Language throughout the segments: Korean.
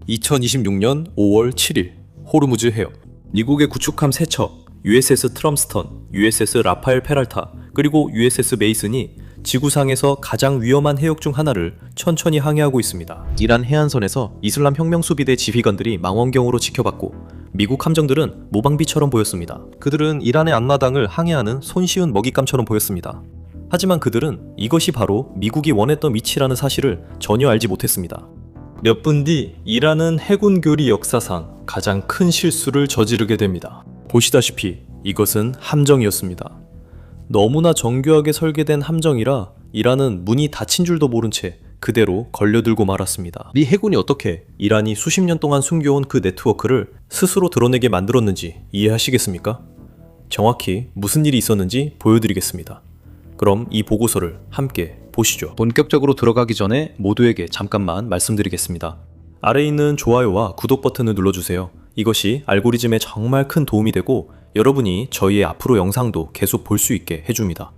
2026년 5월 7일 호르무즈 해협, 미국의 구축함 3척 USS 트럼스턴, USS 라파엘 페랄타, 그리고 USS 메이슨이 지구상에서 가장 위험한 해역 중 하나를 천천히 항해하고 있습니다. 이란 해안선에서 이슬람 혁명 수비대 지휘관들이 망원경으로 지켜봤고 미국 함정들은 모방비처럼 보였습니다. 그들은 이란의 앞마당을 항해하는 손쉬운 먹잇감처럼 보였습니다. 하지만 그들은 이것이 바로 미국이 원했던 위치라는 사실을 전혀 알지 못했습니다. 몇 분 뒤 이란은 해군 교리 역사상 가장 큰 실수를 저지르게 됩니다. 보시다시피 이것은 함정이었습니다. 너무나 정교하게 설계된 함정이라 이란은 문이 닫힌 줄도 모른 채 그대로 걸려들고 말았습니다. 미 해군이 어떻게 이란이 수십 년 동안 숨겨온 그 네트워크를 스스로 드러내게 만들었는지 이해하시겠습니까? 정확히 무슨 일이 있었는지 보여드리겠습니다. 그럼 이 보고서를 함께 보시죠. 본격적으로 들어가기 전에 모두에게 잠깐만 말씀드리겠습니다. 아래에 있는 좋아요와 구독 버튼을 눌러주세요. 이것이 알고리즘에 정말 큰 도움이 되고 여러분이 저희의 앞으로 영상도 계속 볼 수 있게 해줍니다.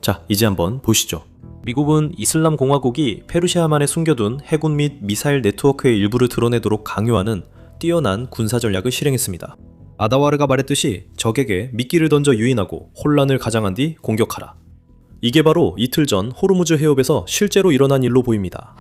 자, 이제 한번 보시죠. 미국은 이슬람 공화국이 페르시아만에 숨겨둔 해군 및 미사일 네트워크의 일부를 드러내도록 강요하는 뛰어난 군사 전략을 실행했습니다. 아다와르가 말했듯이 적에게 미끼를 던져 유인하고 혼란을 가장한 뒤 공격하라. 이게 바로 이틀 전 호르무즈 해협에서 실제로 일어난 일로 보입니다.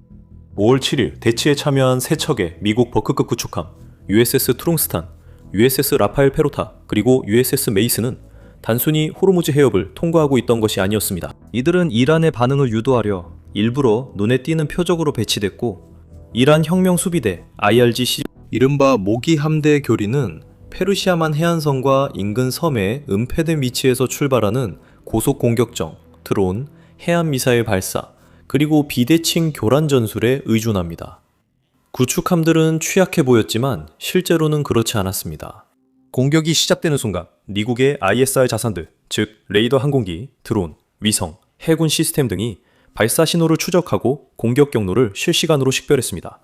5월 7일 대치에 참여한 3척의 미국 버크급 구축함 USS 트롱스탄, USS 라파엘 페로타, 그리고 USS 메이슨은 단순히 호르무즈 해협을 통과하고 있던 것이 아니었습니다. 이들은 이란의 반응을 유도하려 일부러 눈에 띄는 표적으로 배치됐고 이란 혁명 수비대 IRGC 이른바 모기 함대 교리는 페르시아만 해안선과 인근 섬의 은폐된 위치에서 출발하는 고속 공격정, 드론, 해안 미사일 발사, 그리고 비대칭 교란 전술에 의존합니다. 구축함들은 취약해 보였지만 실제로는 그렇지 않았습니다. 공격이 시작되는 순간 미국의 ISR 자산들, 즉 레이더 항공기, 드론, 위성, 해군 시스템 등이 발사 신호를 추적하고 공격 경로를 실시간으로 식별했습니다.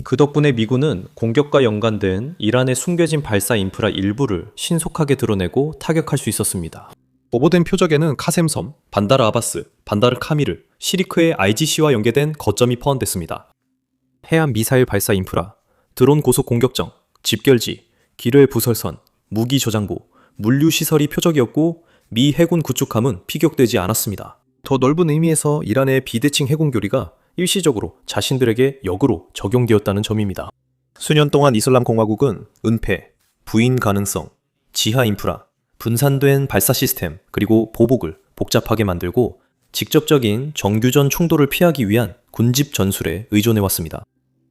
그 덕분에 미군은 공격과 연관된 이란의 숨겨진 발사 인프라 일부를 신속하게 드러내고 타격할 수 있었습니다. 오버된 표적에는 카셈섬, 반다르 아바스, 반다르 카미르, 시리크의 IGC와 연계된 거점이 포함됐습니다. 해안 미사일 발사 인프라, 드론 고속 공격정, 집결지, 기뢰 부설선, 무기 저장고, 물류 시설이 표적이었고 미 해군 구축함은 피격되지 않았습니다. 더 넓은 의미에서 이란의 비대칭 해군 교리가 일시적으로 자신들에게 역으로 적용되었다는 점입니다. 수년 동안 이슬람 공화국은 은폐, 부인 가능성, 지하 인프라, 분산된 발사 시스템, 그리고 보복을 복잡하게 만들고 직접적인 정규전 충돌을 피하기 위한 군집 전술에 의존해왔습니다.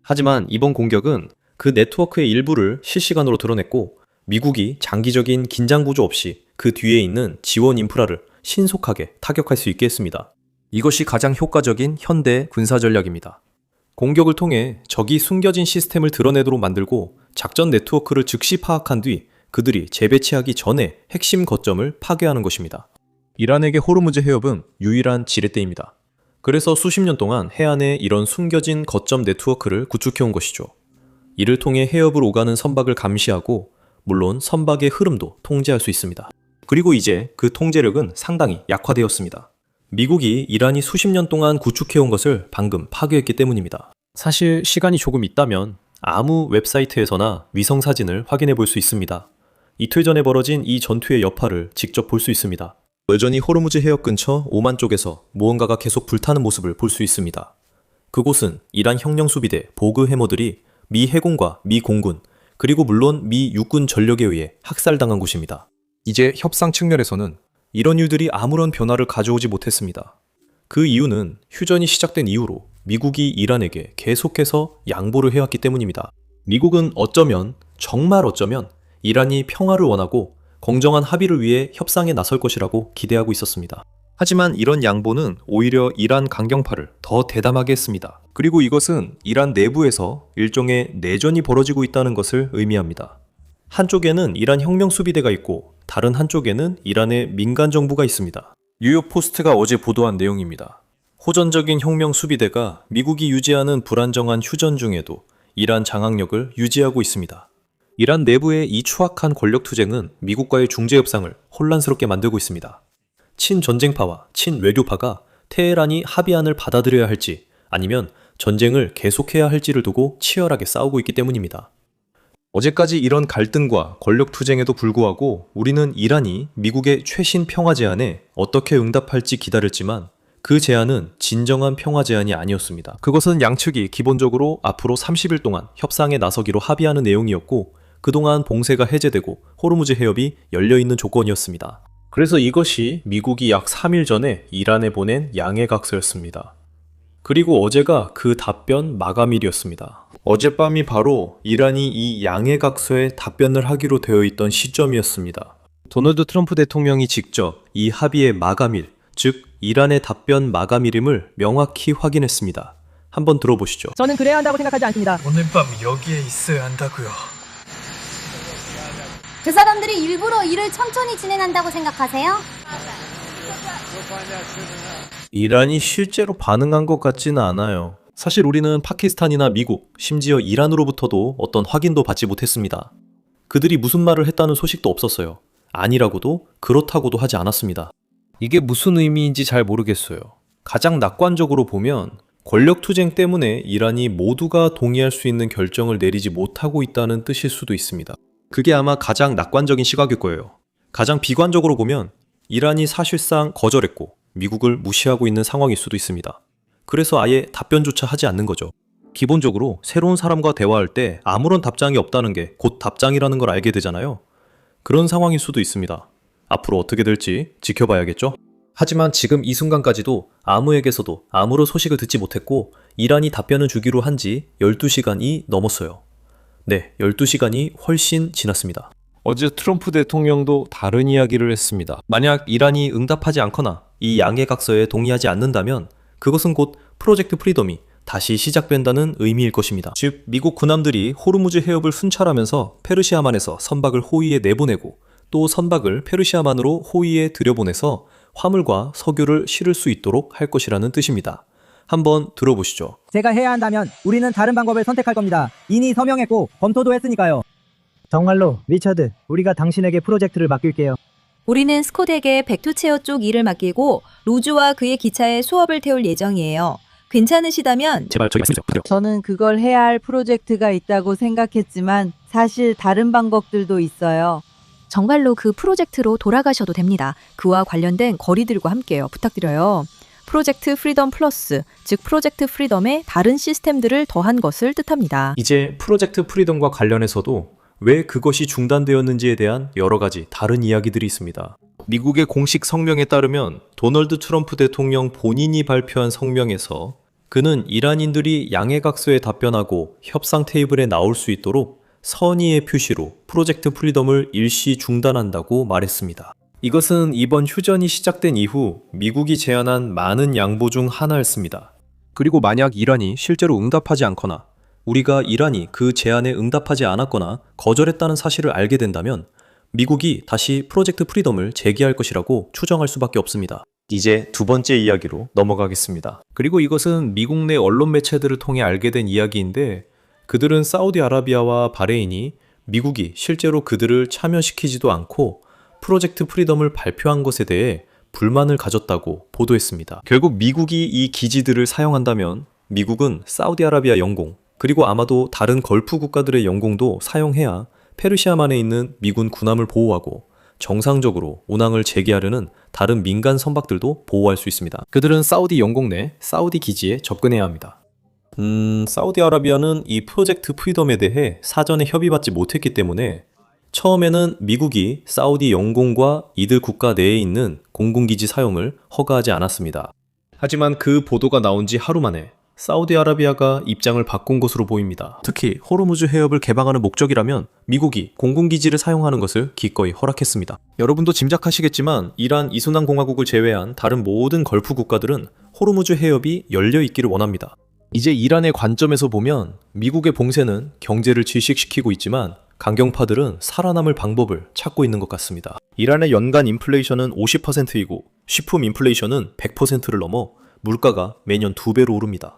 하지만 이번 공격은 그 네트워크의 일부를 실시간으로 드러냈고 미국이 장기적인 긴장 구조 없이 그 뒤에 있는 지원 인프라를 신속하게 타격할 수 있게 했습니다. 이것이 가장 효과적인 현대 군사 전략입니다. 공격을 통해 적이 숨겨진 시스템을 드러내도록 만들고 작전 네트워크를 즉시 파악한 뒤 그들이 재배치하기 전에 핵심 거점을 파괴하는 것입니다. 이란에게 호르무즈 해협은 유일한 지렛대입니다. 그래서 수십 년 동안 해안에 이런 숨겨진 거점 네트워크를 구축해온 것이죠. 이를 통해 해협을 오가는 선박을 감시하고 물론 선박의 흐름도 통제할 수 있습니다. 그리고 이제 그 통제력은 상당히 약화되었습니다. 미국이 이란이 수십 년 동안 구축해온 것을 방금 파괴했기 때문입니다. 사실 시간이 조금 있다면 아무 웹사이트에서나 위성 사진을 확인해 볼 수 있습니다. 이틀 전에 벌어진 이 전투의 여파를 직접 볼 수 있습니다. 여전히 호르무즈 해협 근처 오만 쪽에서 무언가가 계속 불타는 모습을 볼 수 있습니다. 그곳은 이란 혁명 수비대 보그 해머들이 미 해군과 미 공군, 그리고 물론 미 육군 전력에 의해 학살당한 곳입니다. 이제 협상 측면에서는 이런 일들이 아무런 변화를 가져오지 못했습니다. 그 이유는 휴전이 시작된 이후로 미국이 이란에게 계속해서 양보를 해왔기 때문입니다. 미국은 어쩌면, 정말 어쩌면 이란이 평화를 원하고 공정한 합의를 위해 협상에 나설 것이라고 기대하고 있었습니다. 하지만 이런 양보는 오히려 이란 강경파를 더 대담하게 했습니다. 그리고 이것은 이란 내부에서 일종의 내전이 벌어지고 있다는 것을 의미합니다. 한쪽에는 이란 혁명 수비대가 있고 다른 한쪽에는 이란의 민간 정부가 있습니다. 뉴욕 포스트가 어제 보도한 내용입니다. 호전적인 혁명 수비대가 미국이 유지하는 불안정한 휴전 중에도 이란 장악력을 유지하고 있습니다. 이란 내부의 이 추악한 권력 투쟁은 미국과의 중재 협상을 혼란스럽게 만들고 있습니다. 친전쟁파와 친외교파가 테헤란이 합의안을 받아들여야 할지 아니면 전쟁을 계속해야 할지를 두고 치열하게 싸우고 있기 때문입니다. 어제까지 이런 갈등과 권력 투쟁에도 불구하고 우리는 이란이 미국의 최신 평화 제안에 어떻게 응답할지 기다렸지만 그 제안은 진정한 평화 제안이 아니었습니다. 그것은 양측이 기본적으로 앞으로 30일 동안 협상에 나서기로 합의하는 내용이었고 그동안 봉쇄가 해제되고 호르무즈 해협이 열려있는 조건이었습니다. 그래서 이것이 미국이 약 3일 전에 이란에 보낸 양해각서였습니다. 그리고 어제가 그 답변 마감일이었습니다. 어젯밤이 바로 이란이 이 양해각서에 답변을 하기로 되어 있던 시점이었습니다. 도널드 트럼프 대통령이 직접 이 합의의 마감일, 즉 이란의 답변 마감일임을 명확히 확인했습니다. 한번 들어보시죠. 저는 그래야 한다고 생각하지 않습니다. 오늘 밤 여기에 있어야 한다고요. 그 사람들이 일부러 일을 천천히 진행한다고 생각하세요? 이란이 실제로 반응한 것 같지는 않아요. 사실 우리는 파키스탄이나 미국, 심지어 이란으로부터도 어떤 확인도 받지 못했습니다. 그들이 무슨 말을 했다는 소식도 없었어요. 아니라고도 그렇다고도 하지 않았습니다. 이게 무슨 의미인지 잘 모르겠어요. 가장 낙관적으로 보면 권력 투쟁 때문에 이란이 모두가 동의할 수 있는 결정을 내리지 못하고 있다는 뜻일 수도 있습니다. 그게 아마 가장 낙관적인 시각일 거예요. 가장 비관적으로 보면 이란이 사실상 거절했고 미국을 무시하고 있는 상황일 수도 있습니다. 그래서 아예 답변조차 하지 않는 거죠. 기본적으로 새로운 사람과 대화할 때 아무런 답장이 없다는 게 곧 답장이라는 걸 알게 되잖아요. 그런 상황일 수도 있습니다. 앞으로 어떻게 될지 지켜봐야겠죠? 하지만 지금 이 순간까지도 아무에게서도 아무런 소식을 듣지 못했고 이란이 답변을 주기로 한 지 12시간이 넘었어요. 네, 12시간이 훨씬 지났습니다. 어제 트럼프 대통령도 다른 이야기를 했습니다. 만약 이란이 응답하지 않거나 이 양해각서에 동의하지 않는다면 그것은 곧 프로젝트 프리덤이 다시 시작된다는 의미일 것입니다. 즉, 미국 군함들이 호르무즈 해협을 순찰하면서 페르시아만에서 선박을 호위에 내보내고 또 선박을 페르시아만으로 호위에 들여보내서 화물과 석유를 실을 수 있도록 할 것이라는 뜻입니다. 한번 들어보시죠. 제가 해야 한다면 우리는 다른 방법을 선택할 겁니다. 이미 서명했고 검토도 했으니까요. 정말로 리처드, 우리가 당신에게 프로젝트를 맡길게요. 우리는 스콧에게 백투체어 쪽 일을 맡기고 로즈와 그의 기차에 수업을 태울 예정이에요. 괜찮으시다면 제발 저기 말씀해주세요. 저는 그걸 해야 할 프로젝트가 있다고 생각했지만 사실 다른 방법들도 있어요. 정말로 그 프로젝트로 돌아가셔도 됩니다. 그와 관련된 거리들과 함께요. 부탁드려요. 프로젝트 프리덤 플러스, 즉 프로젝트 프리덤에 다른 시스템들을 더한 것을 뜻합니다. 이제 프로젝트 프리덤과 관련해서도 왜 그것이 중단되었는지에 대한 여러 가지 다른 이야기들이 있습니다. 미국의 공식 성명에 따르면 도널드 트럼프 대통령 본인이 발표한 성명에서 그는 이란인들이 양해각서에 답변하고 협상 테이블에 나올 수 있도록 선의의 표시로 프로젝트 프리덤을 일시 중단한다고 말했습니다. 이것은 이번 휴전이 시작된 이후 미국이 제안한 많은 양보 중 하나였습니다. 그리고 만약 이란이 실제로 응답하지 않거나 우리가 이란이 그 제안에 응답하지 않았거나 거절했다는 사실을 알게 된다면 미국이 다시 프로젝트 프리덤을 재개할 것이라고 추정할 수밖에 없습니다. 이제 두 번째 이야기로 넘어가겠습니다. 그리고 이것은 미국 내 언론 매체들을 통해 알게 된 이야기인데 그들은 사우디아라비아와 바레인이 미국이 실제로 그들을 참여시키지도 않고 프로젝트 프리덤을 발표한 것에 대해 불만을 가졌다고 보도했습니다. 결국 미국이 이 기지들을 사용한다면 미국은 사우디아라비아 영공 그리고 아마도 다른 걸프 국가들의 영공도 사용해야 페르시아만에 있는 미군 군함을 보호하고 정상적으로 운항을 재개하려는 다른 민간 선박들도 보호할 수 있습니다. 그들은 사우디 영공 내 사우디 기지에 접근해야 합니다. 사우디아라비아는 이 프로젝트 프리덤에 대해 사전에 협의받지 못했기 때문에 처음에는 미국이 사우디 영공과 이들 국가 내에 있는 공군기지 사용을 허가하지 않았습니다. 하지만 그 보도가 나온 지 하루 만에 사우디아라비아가 입장을 바꾼 것으로 보입니다. 특히 호르무즈 해협을 개방하는 목적이라면 미국이 공군기지를 사용하는 것을 기꺼이 허락했습니다. 여러분도 짐작하시겠지만 이란 이순환 공화국을 제외한 다른 모든 걸프 국가들은 호르무즈 해협이 열려 있기를 원합니다. 이제 이란의 관점에서 보면 미국의 봉쇄는 경제를 질식시키고 있지만 강경파들은 살아남을 방법을 찾고 있는 것 같습니다. 이란의 연간 인플레이션은 50%이고 식품 인플레이션은 100%를 넘어 물가가 매년 2배로 오릅니다.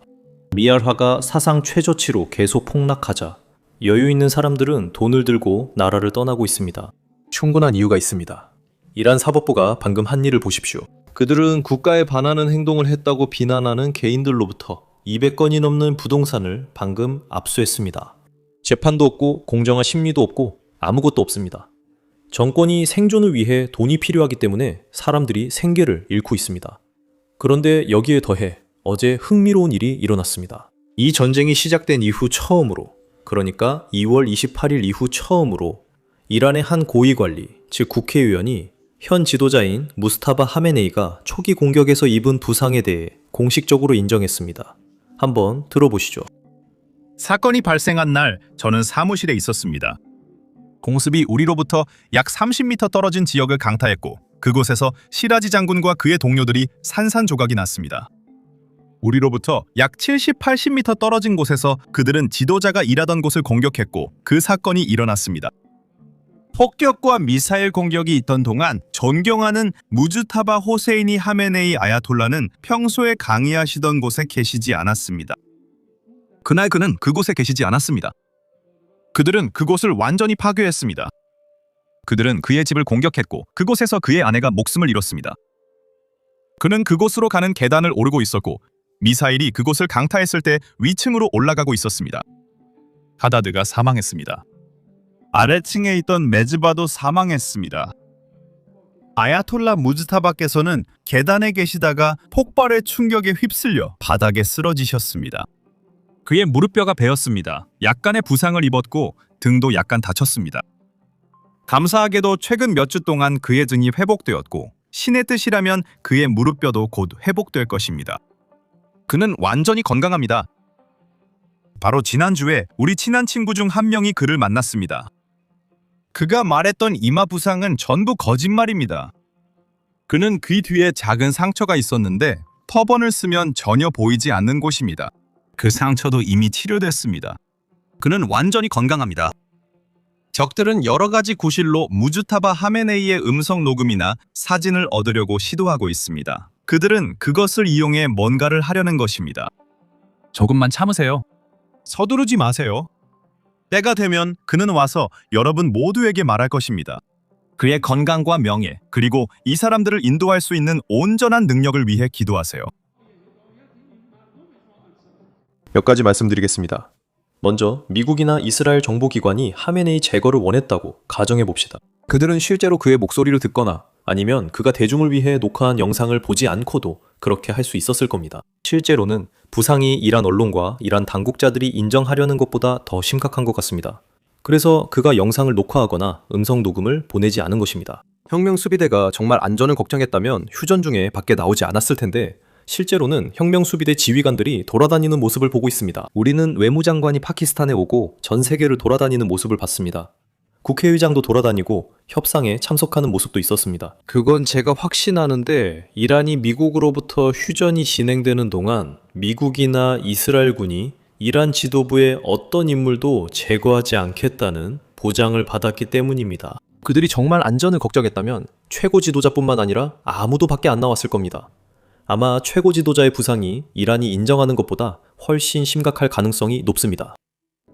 미알화가 사상 최저치로 계속 폭락하자 여유 있는 사람들은 돈을 들고 나라를 떠나고 있습니다. 충분한 이유가 있습니다. 이란 사법부가 방금 한 일을 보십시오. 그들은 국가에 반하는 행동을 했다고 비난하는 개인들로부터 200건이 넘는 부동산을 방금 압수했습니다. 재판도 없고 공정한 심리도 없고 아무것도 없습니다. 정권이 생존을 위해 돈이 필요하기 때문에 사람들이 생계를 잃고 있습니다. 그런데 여기에 더해 어제 흥미로운 일이 일어났습니다. 이 전쟁이 시작된 이후 처음으로, 그러니까 2월 28일 이후 처음으로 이란의 한 고위관리, 즉 국회의원이 현 지도자인 무스타바 하메네이가 초기 공격에서 입은 부상에 대해 공식적으로 인정했습니다. 한번 들어보시죠. 사건이 발생한 날 저는 사무실에 있었습니다. 공습이 우리로부터 약 30m 떨어진 지역을 강타했고 그곳에서 시라지 장군과 그의 동료들이 산산조각이 났습니다. 우리로부터 약 70, 80m 떨어진 곳에서 그들은 지도자가 일하던 곳을 공격했고 그 사건이 일어났습니다. 폭격과 미사일 공격이 있던 동안 존경하는 무즈타바 호세이니 하메네이 아야톨라는 평소에 강의하시던 곳에 계시지 않았습니다. 그날 그는 그곳에 계시지 않았습니다. 그들은 그곳을 완전히 파괴했습니다. 그들은 그의 집을 공격했고 그곳에서 그의 아내가 목숨을 잃었습니다. 그는 그곳으로 가는 계단을 오르고 있었고 미사일이 그곳을 강타했을 때 위층으로 올라가고 있었습니다. 하다드가 사망했습니다. 아래층에 있던 메즈바도 사망했습니다. 아야톨라 무즈타바께서는 계단에 계시다가 폭발의 충격에 휩쓸려 바닥에 쓰러지셨습니다. 그의 무릎뼈가 베었습니다. 약간의 부상을 입었고 등도 약간 다쳤습니다. 감사하게도 최근 몇 주 동안 그의 등이 회복되었고 신의 뜻이라면 그의 무릎뼈도 곧 회복될 것입니다. 그는 완전히 건강합니다. 바로 지난주에 우리 친한 친구 중 한 명이 그를 만났습니다. 그가 말했던 이마 부상은 전부 거짓말입니다. 그는 귀 뒤에 작은 상처가 있었는데 터번을 쓰면 전혀 보이지 않는 곳입니다. 그 상처도 이미 치료됐습니다. 그는 완전히 건강합니다. 적들은 여러 가지 구실로 무즈타바 하메네이의 음성 녹음이나 사진을 얻으려고 시도하고 있습니다. 그들은 그것을 이용해 뭔가를 하려는 것입니다. 조금만 참으세요. 서두르지 마세요. 때가 되면 그는 와서 여러분 모두에게 말할 것입니다. 그의 건강과 명예, 그리고 이 사람들을 인도할 수 있는 온전한 능력을 위해 기도하세요. 몇 가지 말씀드리겠습니다. 먼저 미국이나 이스라엘 정보기관이 하메네이 제거를 원했다고 가정해 봅시다. 그들은 실제로 그의 목소리를 듣거나 아니면 그가 대중을 위해 녹화한 영상을 보지 않고도 그렇게 할 수 있었을 겁니다. 실제로는 부상이 이란 언론과 이란 당국자들이 인정하려는 것보다 더 심각한 것 같습니다. 그래서 그가 영상을 녹화하거나 음성 녹음을 보내지 않은 것입니다. 혁명수비대가 정말 안전을 걱정했다면 휴전 중에 밖에 나오지 않았을 텐데 실제로는 혁명수비대 지휘관들이 돌아다니는 모습을 보고 있습니다. 우리는 외무장관이 파키스탄에 오고 전 세계를 돌아다니는 모습을 봤습니다. 국회의장도 돌아다니고 협상에 참석하는 모습도 있었습니다. 그건 제가 확신하는데 이란이 미국으로부터 휴전이 진행되는 동안 미국이나 이스라엘군이 이란 지도부의 어떤 인물도 제거하지 않겠다는 보장을 받았기 때문입니다. 그들이 정말 안전을 걱정했다면 최고 지도자뿐만 아니라 아무도 밖에 안 나왔을 겁니다. 아마 최고 지도자의 부상이 이란이 인정하는 것보다 훨씬 심각할 가능성이 높습니다.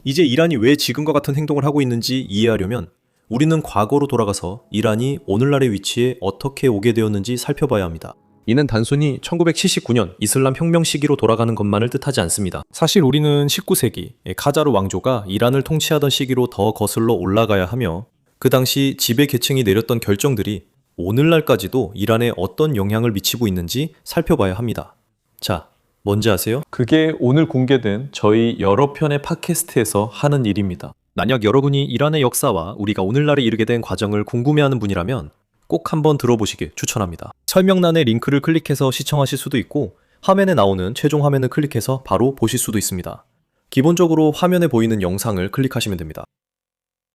이제 이란이 왜 지금과 같은 행동을 하고 있는지 이해하려면 우리는 과거로 돌아가서 이란이 오늘날의 위치에 어떻게 오게 되었는지 살펴봐야 합니다. 이는 단순히 1979년 이슬람 혁명 시기로 돌아가는 것만을 뜻하지 않습니다. 사실 우리는 19세기 카자르 왕조가 이란을 통치하던 시기로 더 거슬러 올라가야 하며 그 당시 지배 계층이 내렸던 결정들이 오늘날까지도 이란에 어떤 영향을 미치고 있는지 살펴봐야 합니다. 자, 뭔지 아세요? 그게 오늘 공개된 저희 여러 편의 팟캐스트에서 하는 일입니다. 만약 여러분이 이란의 역사와 우리가 오늘날에 이르게 된 과정을 궁금해하는 분이라면 꼭 한번 들어보시길 추천합니다. 설명란에 링크를 클릭해서 시청하실 수도 있고 화면에 나오는 최종 화면을 클릭해서 바로 보실 수도 있습니다. 기본적으로 화면에 보이는 영상을 클릭하시면 됩니다.